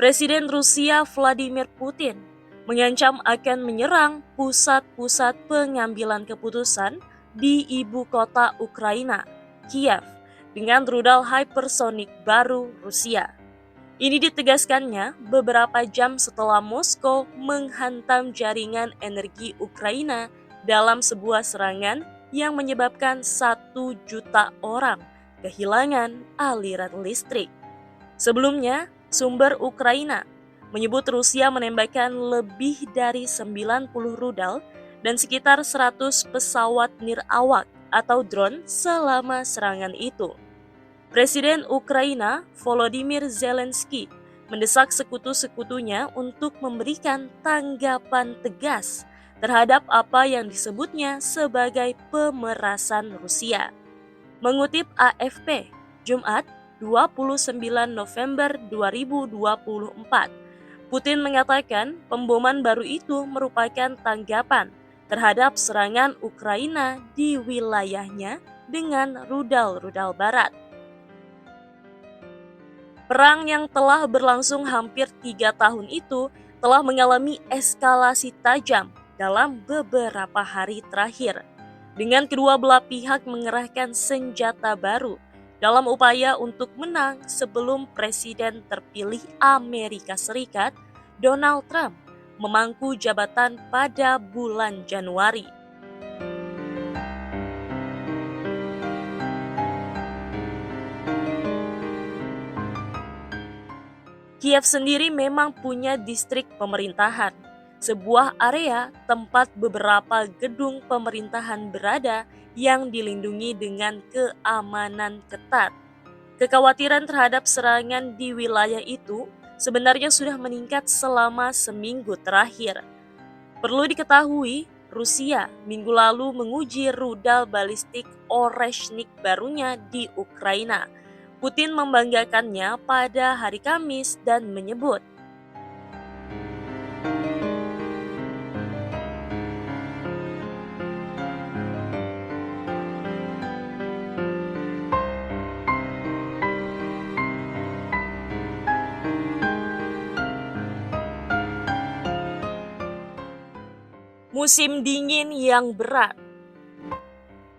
Presiden Rusia Vladimir Putin mengancam akan menyerang pusat-pusat pengambilan keputusan di ibu kota Ukraina, Kiev, dengan rudal hypersonik baru Rusia. Ini ditegaskannya beberapa jam setelah Moskow menghantam jaringan energi Ukraina dalam sebuah serangan yang menyebabkan 1 juta orang kehilangan aliran listrik. Sebelumnya, sumber Ukraina menyebut Rusia menembakkan lebih dari 90 rudal dan sekitar 100 pesawat nirawak atau drone selama serangan itu. Presiden Ukraina Volodymyr Zelensky mendesak sekutu-sekutunya untuk memberikan tanggapan tegas terhadap apa yang disebutnya sebagai pemerasan Rusia. Mengutip AFP, Jumat 29 November 2024, Putin mengatakan pemboman baru itu merupakan tanggapan terhadap serangan Ukraina di wilayahnya dengan rudal-rudal barat. Perang yang telah berlangsung hampir 3 tahun itu telah mengalami eskalasi tajam dalam beberapa hari terakhir, dengan kedua belah pihak mengerahkan senjata baru dalam upaya untuk menang sebelum Presiden terpilih Amerika Serikat, Donald Trump, memangku jabatan pada bulan Januari. Kiev sendiri memang punya distrik pemerintahan, sebuah area tempat beberapa gedung pemerintahan berada yang dilindungi dengan keamanan ketat. Kekhawatiran terhadap serangan di wilayah itu sebenarnya sudah meningkat selama seminggu terakhir. Perlu diketahui, Rusia minggu lalu menguji rudal balistik Oreshnik barunya di Ukraina. Putin membanggakannya pada hari Kamis dan menyebut, musim dingin yang berat.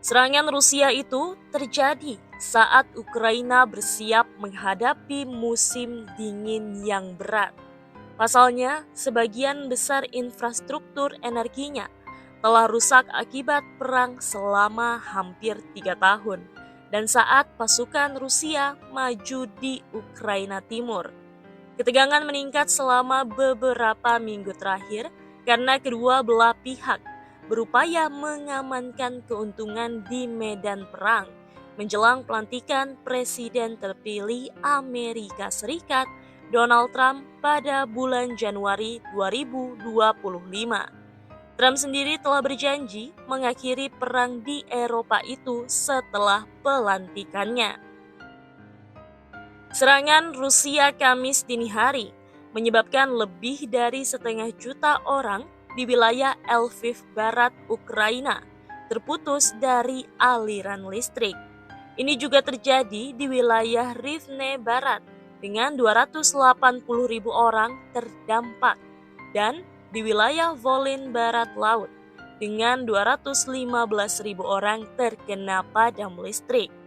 Serangan Rusia itu terjadi saat Ukraina bersiap menghadapi musim dingin yang berat. Pasalnya, sebagian besar infrastruktur energinya telah rusak akibat perang selama hampir 3 tahun dan saat pasukan Rusia maju di Ukraina Timur. Ketegangan meningkat selama beberapa minggu terakhir karena kedua belah pihak berupaya mengamankan keuntungan di medan perang menjelang pelantikan Presiden terpilih Amerika Serikat Donald Trump pada bulan Januari 2025. Trump sendiri telah berjanji mengakhiri perang di Eropa itu setelah pelantikannya. Serangan Rusia Kamis dini hari menyebabkan lebih dari 1,5 juta orang di wilayah Lviv Barat Ukraina terputus dari aliran listrik. Ini juga terjadi di wilayah Rivne Barat dengan 280.000 orang terdampak dan di wilayah Volyn Barat Laut dengan 215.000 orang terkena padam listrik.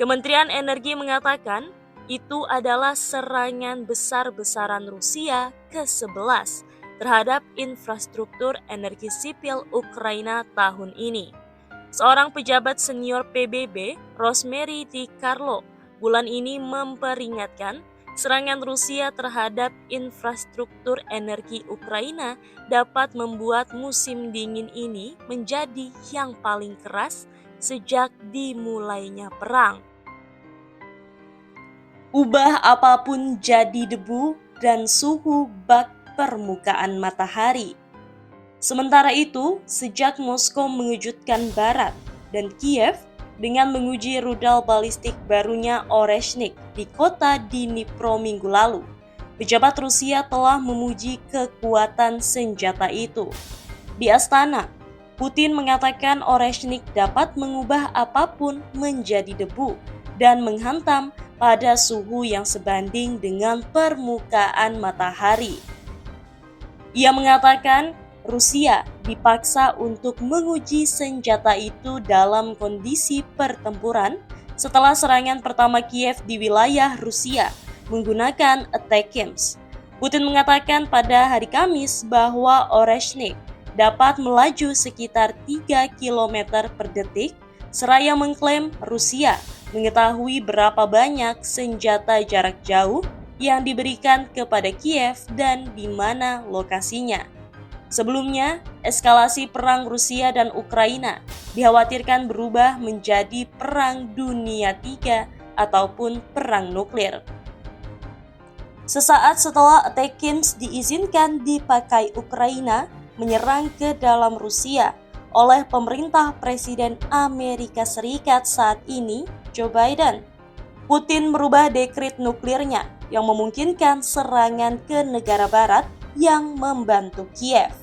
Kementerian Energi mengatakan itu adalah serangan besar-besaran Rusia ke-11 terhadap infrastruktur energi sipil Ukraina tahun ini. Seorang pejabat senior PBB, Rosemary DiCarlo, bulan ini memperingatkan serangan Rusia terhadap infrastruktur energi Ukraina dapat membuat musim dingin ini menjadi yang paling keras sejak dimulainya perang. Ubah apapun jadi debu dan suhu bak permukaan matahari. Sementara itu, sejak Moskow mengejutkan Barat dan Kiev dengan menguji rudal balistik barunya Oreshnik di kota Dnipro minggu lalu, pejabat Rusia telah memuji kekuatan senjata itu. Di Astana, Putin mengatakan Oreshnik dapat mengubah apapun menjadi debu dan menghantam pada suhu yang sebanding dengan permukaan matahari. Ia mengatakan Rusia dipaksa untuk menguji senjata itu dalam kondisi pertempuran setelah serangan pertama Kiev di wilayah Rusia menggunakan ATACMS. Putin mengatakan pada hari Kamis bahwa Oreshnik dapat melaju sekitar 3 km per detik, seraya mengklaim Rusia mengetahui berapa banyak senjata jarak jauh yang diberikan kepada Kiev dan di mana lokasinya. Sebelumnya, eskalasi perang Rusia dan Ukraina dikhawatirkan berubah menjadi perang dunia ketiga ataupun perang nuklir. Sesaat setelah ATACMS diizinkan dipakai Ukraina menyerang ke dalam Rusia oleh pemerintah Presiden Amerika Serikat saat ini, Joe Biden, Putin merubah dekret nuklirnya yang memungkinkan serangan ke negara barat yang membantu Kiev.